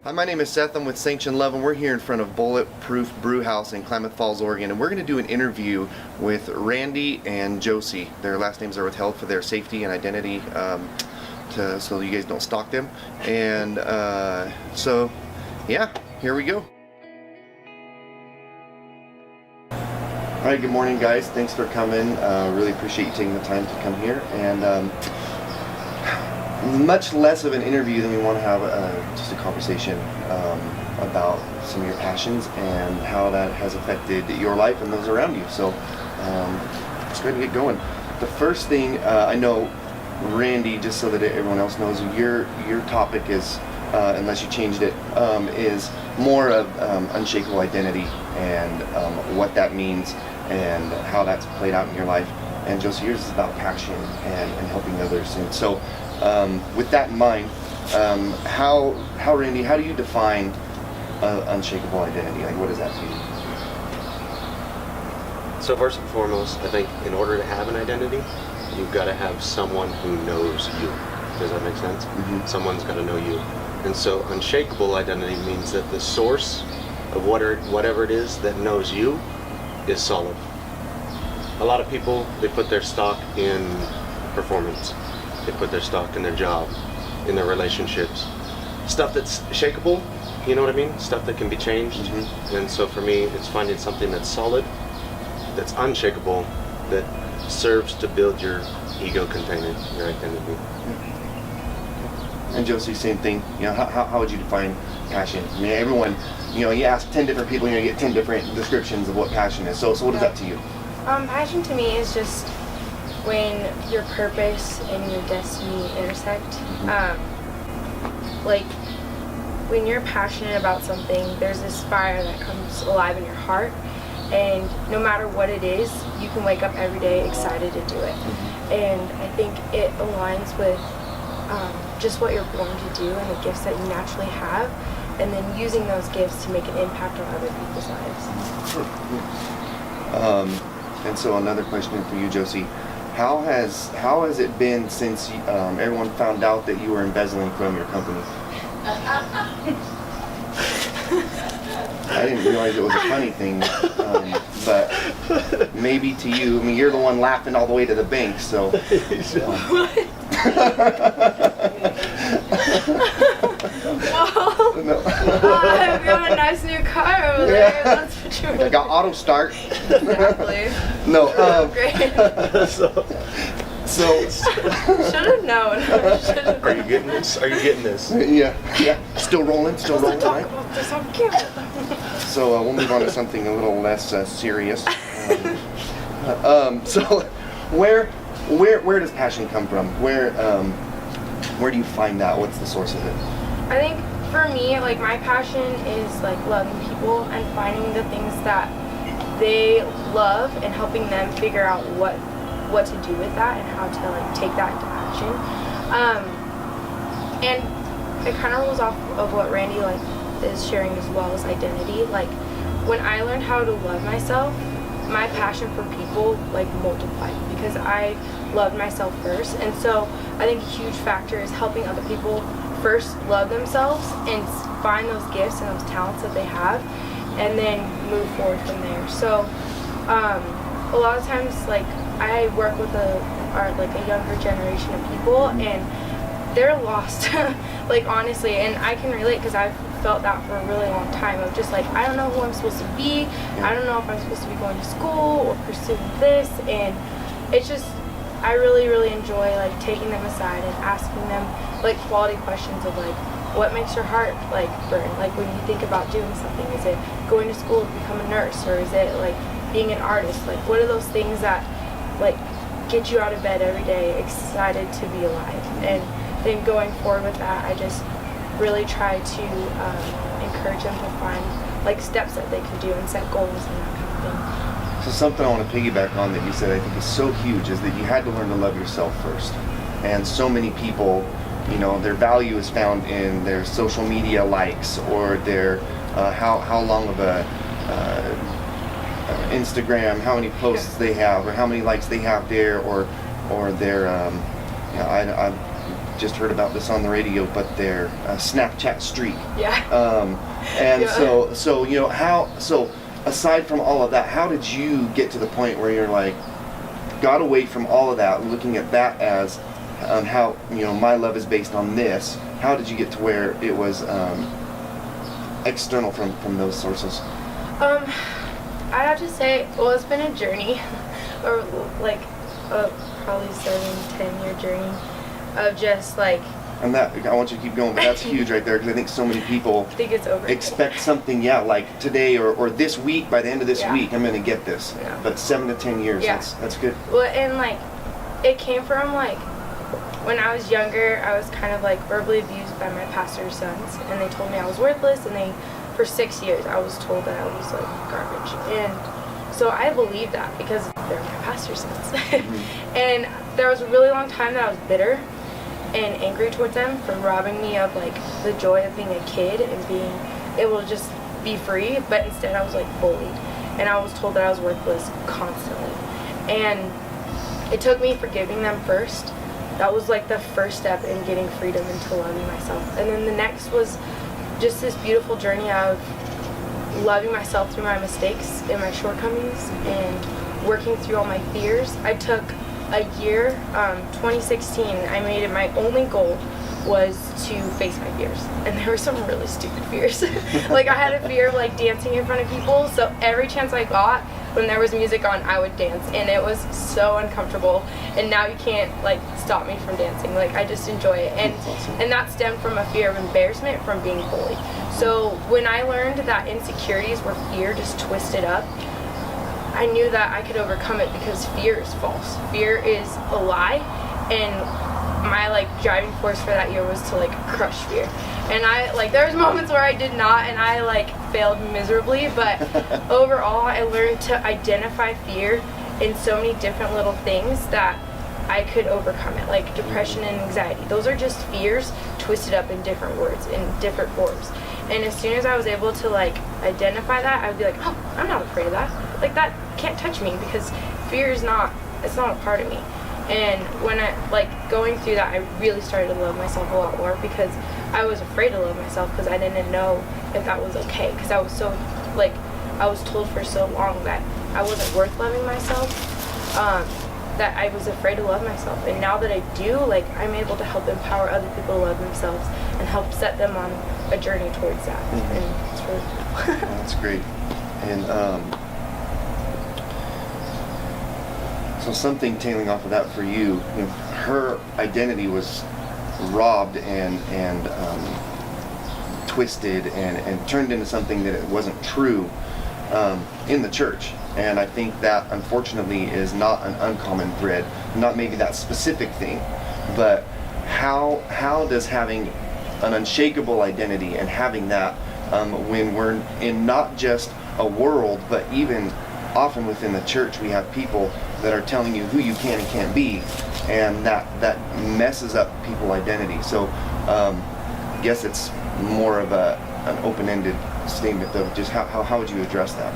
Hi, my name is Seth. I'm with Sanction Love, and we're here in front of Bulletproof Brew House in Klamath Falls, Oregon, and we're going to do an interview with Randy and Josi. Their last names are withheld for their safety and identity, so you guys don't stalk them. And so, yeah, here we go. All right, good morning, guys. Thanks for coming. Really appreciate you taking the time to come here. And much less of an interview than we want to have just a conversation about some of your passions and how that has affected your life and those around you. So let's go ahead and get going. The first thing I know, Randy, just so that everyone else knows, your topic is, unless you changed it, is more of unshakable identity and what that means and how that's played out in your life. And Josi, yours is about passion and helping others. And so with that in mind, Randy, how do you define unshakable identity? Like, what is that to you? So first and foremost, I think in order to have an identity, you've got to have someone who knows you. Does that make sense? Mm-hmm. Someone's got to know you. And so unshakable identity means that the source of whatever it is that knows you is solid. A lot of people, they put their stock in performance. They put their stock in their job, in their relationships. Stuff that's shakeable, you know what I mean? Stuff that can be changed. Mm-hmm. And so for me, it's finding something that's solid, that's unshakable, that serves to build your ego container, your identity. And Josi, same thing. You know, how would you define passion? I mean, everyone, you ask 10 different people, you get 10 different descriptions of what passion is. So what is that to you? Passion to me is just when your purpose and your destiny intersect. Like when you're passionate about something, there's this fire that comes alive in your heart, and no matter what it is, you can wake up every day excited to do it. And I think it aligns with just what you're born to do and the gifts that you naturally have, and then using those gifts to make an impact on other people's lives. And so another question for you, Josi. How has it been since everyone found out that you were embezzling from your company? I didn't realize it was a funny thing, but maybe to you, I mean, you're the one laughing all the way to the bank, so. No. I've got a nice new car over there. That's for sure. I got auto start. Exactly. No. Great. So should have known. Are you getting this? Are you getting this? Yeah. Still rolling, right? Talk about this on camera. So we'll move on to something a little less serious. So where does passion come from? Where do you find that? What's the source of it? I think for me, like, my passion is like loving people and finding the things that they love and helping them figure out what to do with that and how to like take that into action. And it kind of rolls off of what Randy like is sharing as well as identity. Like, when I learned how to love myself, my passion for people like multiplied because I loved myself first. And so I think a huge factor is helping other people first love themselves and find those gifts and those talents that they have, and then move forward from there. So a lot of times, like, I work with a younger generation of people, and they're lost, like, honestly, and I can relate because I've felt that for a really long time of just like, I don't know who I'm supposed to be, I don't know if I'm supposed to be going to school or pursuing this, and it's just, I really, really enjoy like taking them aside and asking them like quality questions of like, what makes your heart like burn? Like, when you think about doing something, is it going to school to become a nurse, or is it like being an artist? Like, what are those things that like get you out of bed every day excited to be alive? And then going forward with that, I just really try to encourage them to find like steps that they can do and set goals and that kind of thing. So something I want to piggyback on that you said I think is so huge is that you had to learn to love yourself first. And so many people, their value is found in their social media likes or their how long of a Instagram, how many posts they have or how many likes they have there, or their just heard about this on the radio, but their Snapchat streak. Yeah. And Yeah. so aside from all of that, how did you get to the point where you're like, got away from all of that, looking at that as how, my love is based on this? How did you get to where it was external from those sources? I have to say, well, it's been a journey, or like a probably 7-10 year journey of just like. And that, I want you to keep going, but that's huge right there, because I think so many people think it's over. expect something, like today or this week, by the end of this week, I'm going to get this. Yeah. But 7 to 10 years, that's good. Well, and like, it came from like, when I was younger, I was kind of like verbally abused by my pastor's sons, and they told me I was worthless, and for 6 years, I was told that I was like garbage. And so I believed that because they're my pastor's sons. Mm-hmm. And there was a really long time that I was bitter and angry towards them for robbing me of like the joy of being a kid and being able to just be free, but instead I was like bullied, and I was told that I was worthless constantly. And it took me forgiving them first. That was like the first step in getting freedom into loving myself. And then the next was just this beautiful journey of loving myself through my mistakes and my shortcomings and working through all my fears. I took a year, 2016, I made it my only goal was to face my fears. And there were some really stupid fears. Like I had a fear of like dancing in front of people, so every chance I got, when there was music on, I would dance, and it was so uncomfortable. And now you can't like stop me from dancing. Like I just enjoy it, and that stemmed from a fear of embarrassment from being bullied. So when I learned that insecurities were fear just twisted up, I knew that I could overcome it, because fear is false. Fear is a lie, and my like driving force for that year was to like crush fear. And I like, there was moments where I did not, and I like failed miserably, but overall I learned to identify fear in so many different little things that I could overcome it, like depression and anxiety. Those are just fears twisted up in different words, in different forms. And as soon as I was able to like identify that, I would be like, oh, I'm not afraid of that. Like that can't touch me, because fear is not, it's not a part of me. And when I like going through that, I really started to love myself a lot more, because I was afraid to love myself because I didn't know if that was okay, because I was so like, I was told for so long that I wasn't worth loving myself, that I was afraid to love myself. And now that I do, like, I'm able to help empower other people to love themselves and help set them on a journey towards that. Mm-hmm. And it's really cool. That's great. And so something tailing off of that for you, her identity was robbed and twisted and turned into something that it wasn't true in the church. And I think that unfortunately is not an uncommon thread, not maybe that specific thing, but how does having an unshakable identity and having that when we're in not just a world, but even often within the church, we have people that are telling you who you can and can't be, and that messes up people's identity. So I guess it's more of an open-ended statement of just how would you address that?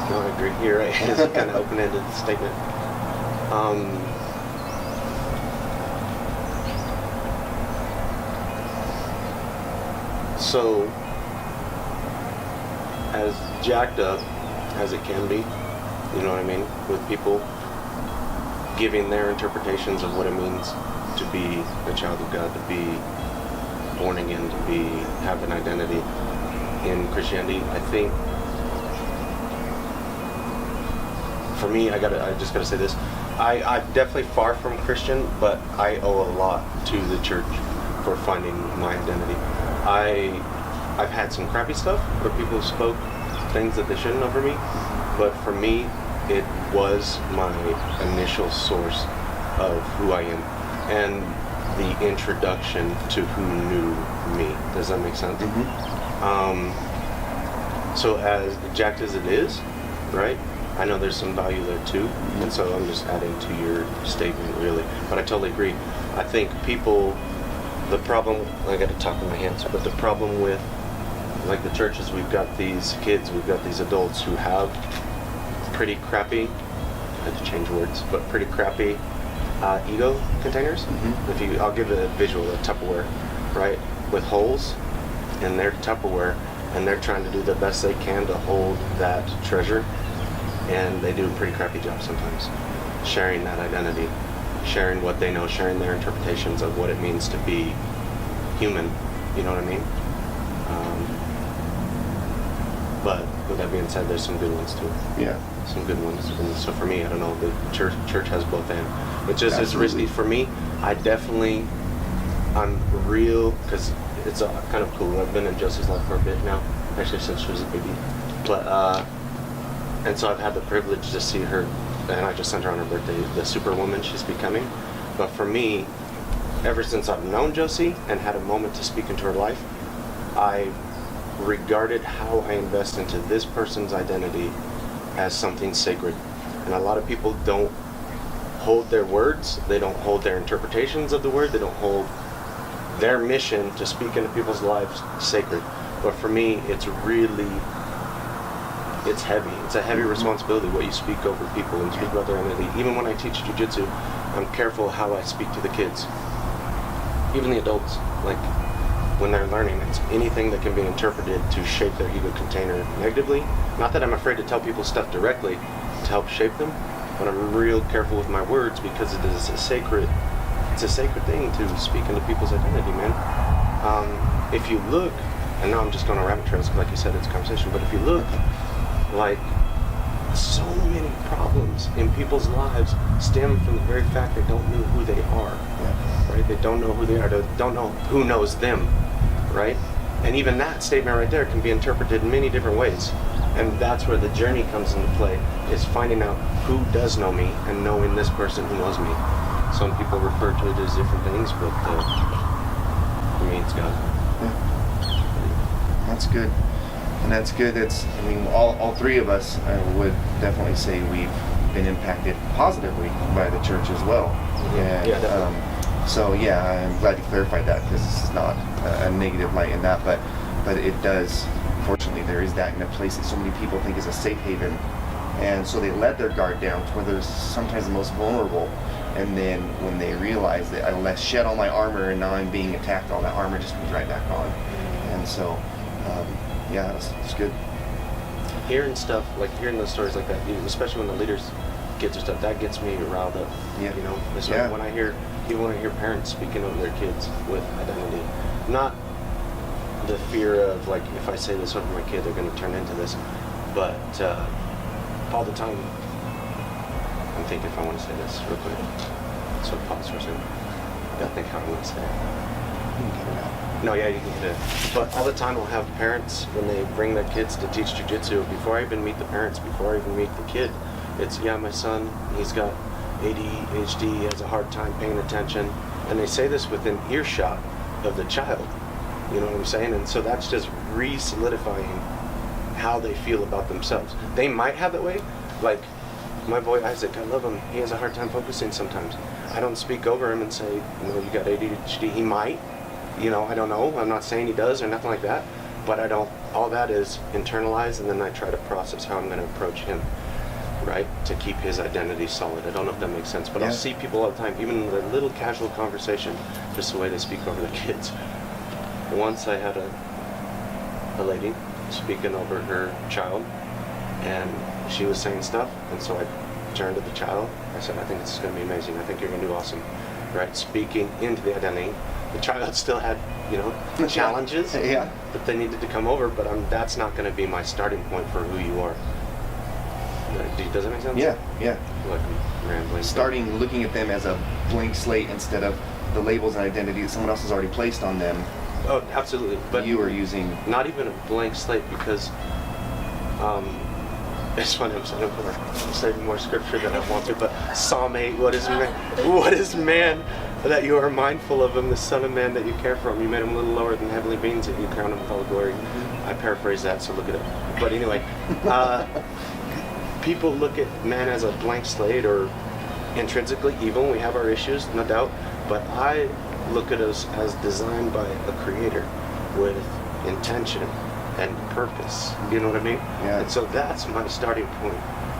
No, I agree. You're right. It's a kind of open-ended statement. So, as jacked up as it can be, you know what I mean, with people giving their interpretations of what it means to be a child of God, to be born again, to have an identity in Christianity, I think for me, I just gotta say this. I'm definitely far from Christian, but I owe a lot to the church for finding my identity. I've had some crappy stuff where people spoke things that they shouldn't over me, but for me, it was my initial source of who I am and the introduction to who knew me. Does that make sense? Mm-hmm. So as jacked as it is, right? I know there's some value there too, and so I'm just adding to your statement really. But I totally agree. I think people, the problem, I got to talk with my hands, but the problem with like the churches, we've got these kids, we've got these adults who have pretty crappy, I had to change words, but pretty crappy ego containers. Mhm. I'll give a visual of Tupperware, right, with holes in their Tupperware, and they're trying to do the best they can to hold that treasure, and they do a pretty crappy job sometimes sharing that identity, sharing what they know, sharing their interpretations of what it means to be human. You know what I mean? But with that being said, there's some good ones too. Yeah. Some good ones. And so for me, I don't know, the church has both and. Which is it's Absolutely. risky for me. I'm real, because it's kind of cool. I've been in Josie's life for a bit now, actually since she was a baby. But, and so I've had the privilege to see her, and I just sent her on her birthday, the superwoman she's becoming. But for me, ever since I've known Josie and had a moment to speak into her life, I regarded how I invest into this person's identity as something sacred. And a lot of people don't hold their words, they don't hold their interpretations of the word, they don't hold their mission to speak into people's lives sacred. But for me, it's heavy. It's a heavy responsibility what you speak over people and speak about their identity. Even when I teach jiu-jitsu, I'm careful how I speak to the kids. Even the adults, like when they're learning, it's anything that can be interpreted to shape their ego container negatively. Not that I'm afraid to tell people stuff directly to help shape them, but I'm real careful with my words because it's a sacred thing to speak into people's identity, man. If you look, and now I'm just going on rabbit trails, like you said, it's a conversation, but if you look, like, so many problems in people's lives stem from the very fact they don't know who they are, right? They don't know who they are, they don't know who knows them, right? And even that statement right there can be interpreted in many different ways. And that's where the journey comes into play, is finding out who does know me and knowing this person who knows me. Some people refer to it as different things, but for me, it's God. Yeah. That's good. And that's good. All three of us would definitely say we've been impacted positively by the church as well. And, Yeah, definitely. so yeah, I'm glad you clarified that, because this is not a negative light in that, but it does. Unfortunately, there is that in a place that so many people think is a safe haven, and so they let their guard down to where they're sometimes the most vulnerable. And then when they realize that I shed all my armor and now I'm being attacked, all that armor just comes right back on. And so, yeah, it's good. Hearing stuff, like hearing those stories like that, especially when the leaders get to stuff, that gets me riled up. Yeah. You know, it's Yeah. like when I hear parents speaking over their kids with identity, not the fear of like, if I say this over my kid, they're going to turn into this, but all the time, I'm thinking if I want to say this real quick, so pause for a second. I gotta think how I want to say it. No, yeah, you can get it. But all the time I'll have parents, when they bring their kids to teach jiu-jitsu, before I even meet the parents, before I even meet the kid, it's, yeah, my son, he's got ADHD, he has a hard time paying attention. And they say this within earshot of the child. You know what I'm saying? And so that's just re-solidifying how they feel about themselves. They might have that way, like my boy Isaac, I love him. He has a hard time focusing sometimes. I don't speak over him and say, you know, you got ADHD. He might, you know, I don't know. I'm not saying he does or nothing like that, but I don't, all that is internalized, and then I try to process how I'm going to approach him, right? To keep his identity solid. I don't know if that makes sense, but Yeah. I'll see people all the time, even in a little casual conversation, just the way they speak over the kids. Once I had a lady speaking over her child, and she was saying stuff, and so I turned to the child. I said, I think this is going to be amazing. I think you're going to do awesome, right? Speaking into the identity. The child still had, you know, challenges Yeah. that they needed to come over, but that's not going to be my starting point for who you are. Does that make sense? Yeah, yeah. Like I'm rambling. Starting looking at them as a blank slate instead of the labels and identity that someone else has already placed on them. Oh, absolutely. But you are using. not even a blank slate, because it's funny, I'm saying more scripture than I want to, but Psalm 8, what is man that you are mindful of him, the son of man that you care for him? You made him a little lower than heavenly beings, and you crown him with all glory. I paraphrase that, so look it up. But anyway, people look at man as a blank slate or intrinsically evil. We have our issues, no doubt, but I look at us as designed by a creator with intention and purpose. You know what I mean? Yeah. And so that's my starting point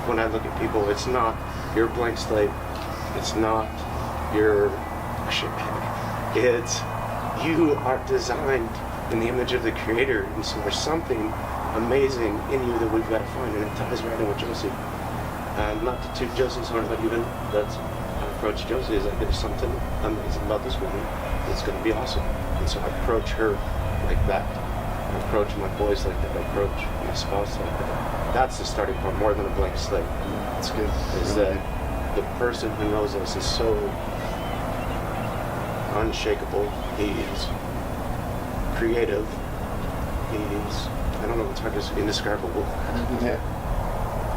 when I look at people. It's not your blank slate. It's not you're a shitbag. It's, you are designed in the image of the Creator, and so there's something amazing in you that we've got to find, and it ties right in with Josie. Not to toot Josie's horn, but even that's I approach Josie is like, there's something amazing about this woman. It's going to be awesome. And so I approach her like that. I approach my boys like that. I approach my spouse like that. That's the starting point, more than a blank slate. That's good. Is that the person who knows us is so unshakable. He is creative. He is, I don't know, it's hard to say, indescribable. Yeah.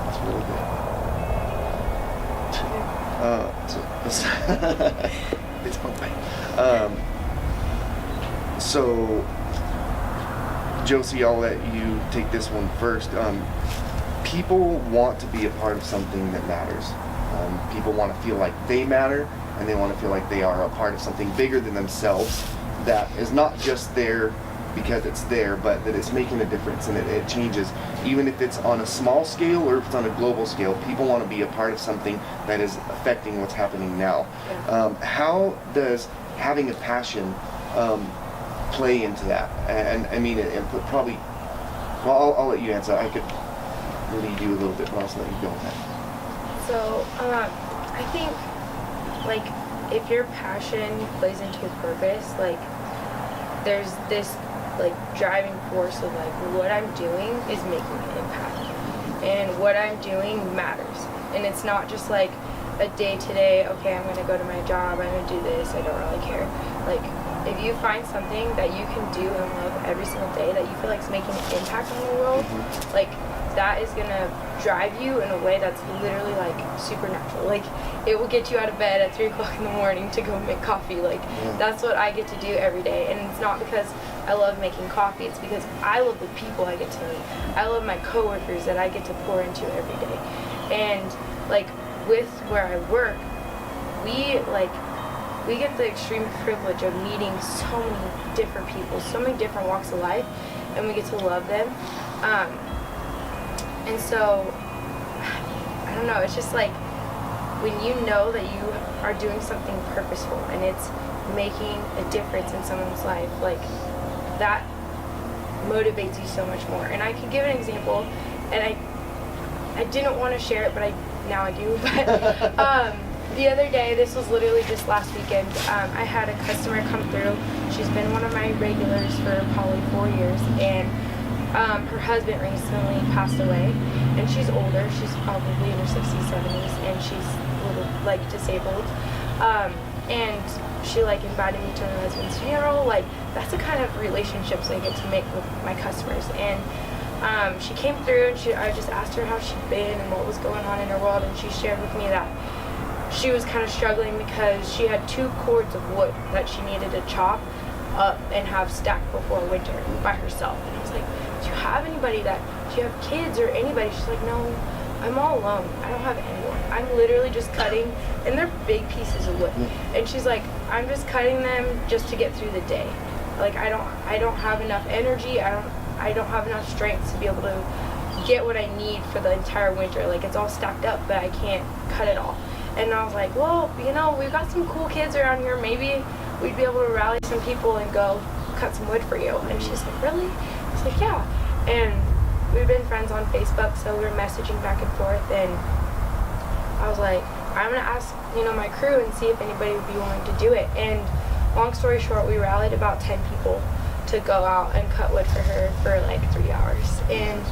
That's really good. It's pumping. So, Josie, I'll let you take this one first. People want to be a part of something that matters. People want to feel like they matter, and they want to feel like they are a part of something bigger than themselves that is not just there because it's there, but that it's making a difference, and it changes. Even if it's on a small scale or if it's on a global scale, people want to be a part of something that is affecting what's happening now. Yeah. How does having a passion play into that? And I mean, it probably, well, I'll let you answer. I could lead you a little bit, but I'll just let you go with that. So, I think, like, if your passion plays into your purpose, like, there's this, like, driving force of, like, what I'm doing is making an impact. And what I'm doing matters. And it's not just, like, a day-to-day, okay, I'm going to go to my job, I'm going to do this, I don't really care. Like, if you find something that you can do and love every single day that you feel like is making an impact on the world, like, that is gonna drive you in a way that's literally like supernatural. Like, it will get you out of bed at 3 o'clock in the morning to go make coffee. Like, that's what I get to do every day. And it's not because I love making coffee, it's because I love the people I get to meet. I love my coworkers that I get to pour into every day. And like, with where I work, we get the extreme privilege of meeting so many different people, so many different walks of life, and we get to love them. And so, I don't know, it's just like, when you know that you are doing something purposeful and it's making a difference in someone's life, like, that motivates you so much more. And I could give an example, and I didn't want to share it, but now I do. But the other day, this was literally just last weekend, I had a customer come through. She's been one of my regulars for probably 4 years, and her husband recently passed away, and she's older. She's probably in her 60s, 70s, and she's a little, like, disabled. And she, like, invited me to her husband's funeral. Like, that's the kind of relationships I get to make with my customers. And she came through, and I just asked her how she'd been and what was going on in her world, and she shared with me that she was kind of struggling because she had 2 cords of wood that she needed to chop up and have stacked before winter by herself. And I was like, do you have anybody do you have kids or anybody? She's like, no, I'm all alone. I don't have anyone. I'm literally just cutting, and they're big pieces of wood. And she's like, I'm just cutting them just to get through the day. Like, I don't have enough energy. I don't have enough strength to be able to get what I need for the entire winter. Like, it's all stacked up, but I can't cut it all. And I was like, well, you know, we've got some cool kids around here. Maybe we'd be able to rally some people and go cut some wood for you. And she's like, really? I was like, yeah. And we've been friends on Facebook, so we were messaging back and forth. And I was like, I'm going to ask, you know, my crew and see if anybody would be willing to do it. And long story short, we rallied about 10 people to go out and cut wood for her for like 3 hours. And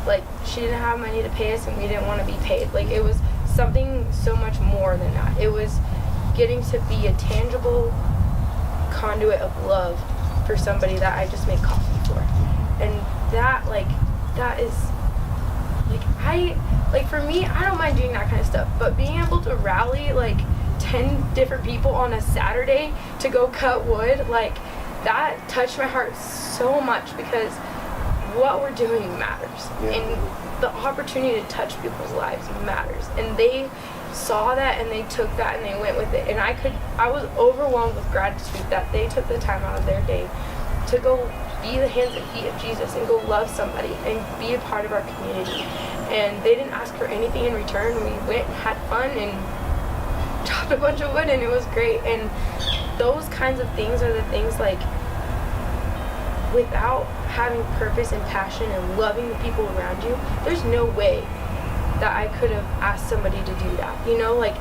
like, she didn't have money to pay us, and we didn't want to be paid. Like, it was something so much more than that. It was getting to be a tangible conduit of love for somebody that I just make coffee for. And that is, like, for me, I don't mind doing that kind of stuff, but being able to rally, like, 10 different people on a Saturday to go cut wood, like, that touched my heart so much, because what we're doing matters. Yeah. And the opportunity to touch people's lives matters. And they saw that, and they took that, and they went with it. And I was overwhelmed with gratitude that they took the time out of their day to go be the hands and feet of Jesus and go love somebody and be a part of our community. And they didn't ask for anything in return. We went and had fun and chopped a bunch of wood and it was great. And those kinds of things are the things like, without having purpose and passion and loving the people around you, there's no way that I could have asked somebody to do that. You know, like,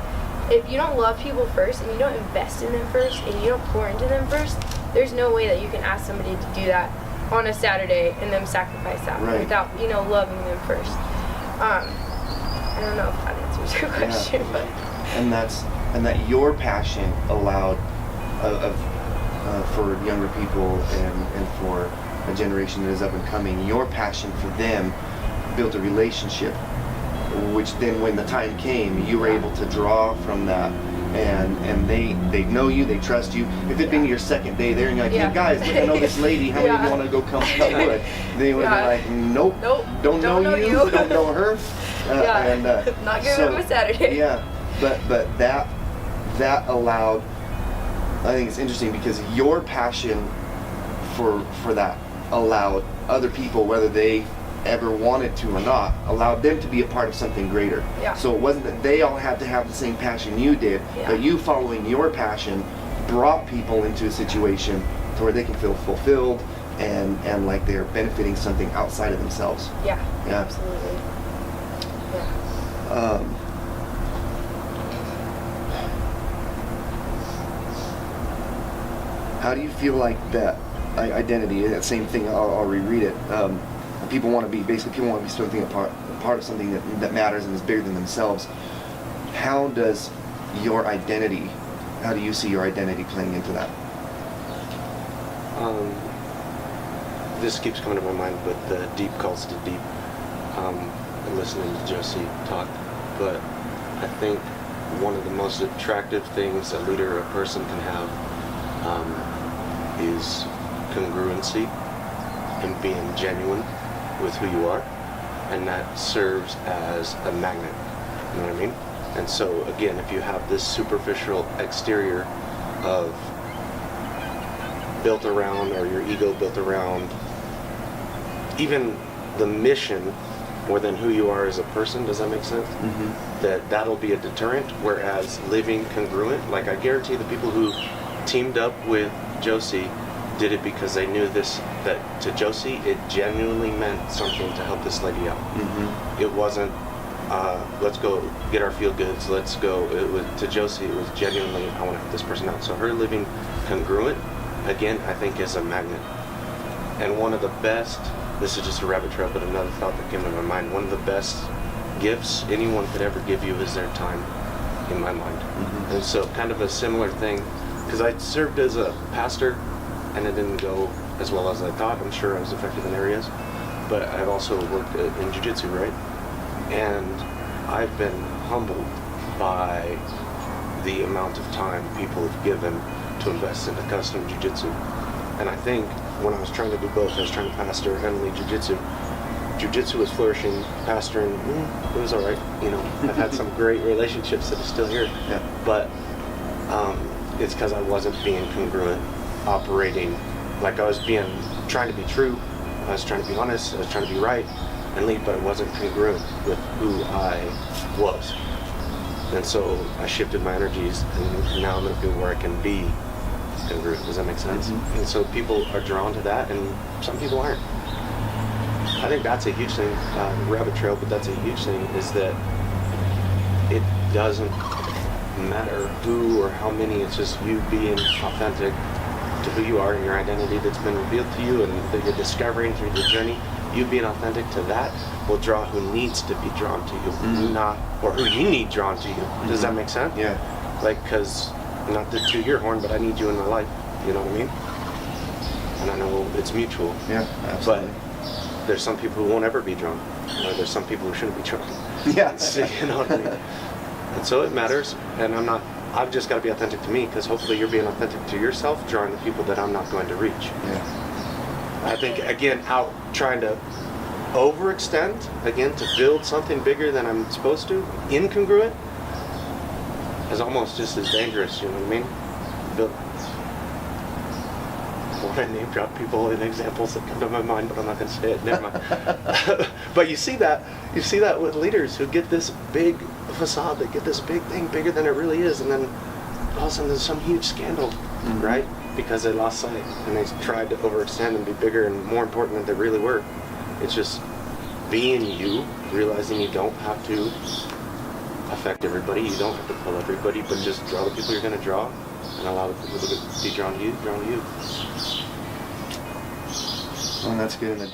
if you don't love people first and you don't invest in them first and you don't pour into them first, there's no way that you can ask somebody to do that on a Saturday and then sacrifice that without, you know, loving them first. I don't know if that answers your question, but and that your passion allowed for younger people and for a generation that is up and coming, your passion for them built a relationship, which then when the time came, you were able to draw from that, and they know you, they trust you. If it'd been your second day there and you're like, hey guys, look, I know this lady, how many of you want to go come cut wood? They would be like, nope, don't know you, don't know her. And not giving them a Saturday. Yeah, but that allowed, I think it's interesting because your passion for that allowed other people, whether they ever wanted to or not, allowed them to be a part of something greater. Yeah. So it wasn't that they all had to have the same passion you did, but you following your passion brought people into a situation to where they can feel fulfilled and like they're benefiting something outside of themselves. Yeah. Absolutely. Yeah. How do you feel like that identity, that same thing, I'll reread it, people want to be something a part of something that matters and is bigger than themselves. How do you see your identity playing into that? This keeps coming to my mind with the deep calls to deep, and listening to Josi talk, but I think one of the most attractive things a leader or a person can have is congruency and being genuine with who you are, and that serves as a magnet, you know what I mean? And so again, if you have this superficial exterior of built around, or your ego built around even the mission more than who you are as a person, does that make sense? Mm-hmm. That'll be a deterrent, whereas living congruent, like I guarantee the people who teamed up with Josi did it because they knew that to Josi it genuinely meant something to help this lady out. Mm-hmm. It wasn't let's go get our feel goods, let's go. It was to Josi, it was genuinely, I want to help this person out. So her living congruent, again, I think is a magnet. And one of the best, this is just a rabbit trail, but another thought that came to my mind, one of the best gifts anyone could ever give you is their time, in my mind. Mm-hmm. And so kind of a similar thing, because I served as a pastor and it didn't go as well as I thought. I'm sure I was effective in areas, but I've also worked in jiu-jitsu, right? And I've been humbled by the amount of time people have given to invest into custom jiu-jitsu. And I think when I was trying to do both, I was trying to pastor and lead jiu-jitsu. Jiu-jitsu was flourishing, pastoring, it was all right. You know, I've had some great relationships that are still here. Yeah. But it's because I wasn't being congruent, operating like I was trying to be true, I was trying to be honest, I was trying to be right and lead, but it wasn't congruent with who I was. And so I shifted my energies, and now I'm in a field where I can be congruent. Does that make sense? Mm-hmm. And so people are drawn to that, and some people aren't. I think that's a huge thing, rabbit trail, but that's a huge thing, is that it doesn't matter who or how many, it's just you being authentic to who you are and your identity that's been revealed to you and that you're discovering through your journey. You being authentic to that will draw who needs to be drawn to you, or who you need drawn to you. Does that make sense? Yeah. Like, because, not to toot your horn, but I need you in my life. You know what I mean? And I know it's mutual. Yeah, absolutely. But there's some people who won't ever be drawn. Or there's some people who shouldn't be drawn. Yeah. So, you know what I mean? And so it matters. And I've just got to be authentic to me, because hopefully you're being authentic to yourself, drawing the people that I'm not going to reach. Yeah. I think, again, out trying to overextend, again, to build something bigger than I'm supposed to, incongruent, is almost just as dangerous, you know what I mean? I want to name drop people and examples that come to my mind, but I'm not going to say it, never mind. But you see that with leaders who get this big facade. They get this big thing, bigger than it really is, and then all of a sudden there's some huge scandal, right? Because they lost sight and they tried to overextend and be bigger and more important than they really were. It's just being you, realizing you don't have to affect everybody, you don't have to pull everybody, but just draw the people you're going to draw and allow the people to be drawn to you, drawn to you. And that's good.